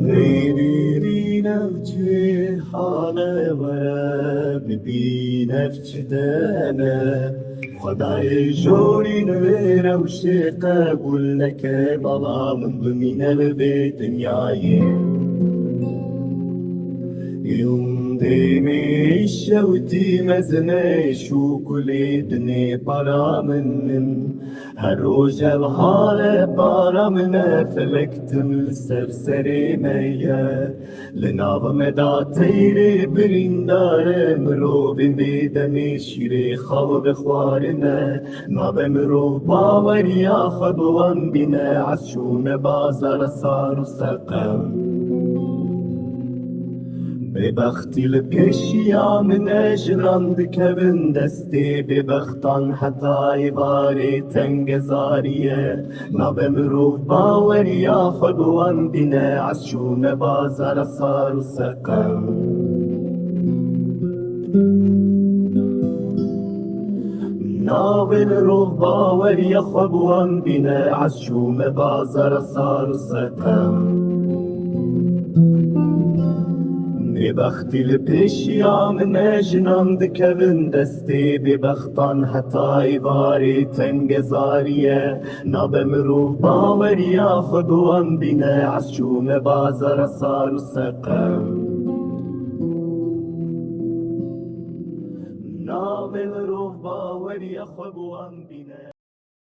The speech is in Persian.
غيري نفجي حالة وببي نفج دانا خدای جوری نویره و شیقه بول لکه بلا من بمینه لبی دنیایی يوم ديمي شوتي مزنيش وكلي دني برا من هالروج الحالة برا من فلكت من السرسري ميا لناب مدا تيري بريندار مرو بميدني شيري خالد خوارنا ناب مرو باور يا خبوان بنا عشون بازار صار سقم ببختي الكشيا من اجران كبن دستي ببختان حتى يباري تنجزارية ما بمروف باور يا خبوان بنا عشون بازار صار سقم ناول روح باور يا خبوان بنا عشون بازار صار سقم ببختي البشيا من اجنان دكبن دستي ببختان حتى يباري تنجزارية نابمروف باور يا خدوان بنا عشوم بازار صار سقم نابمروف باور يا خدوان بنا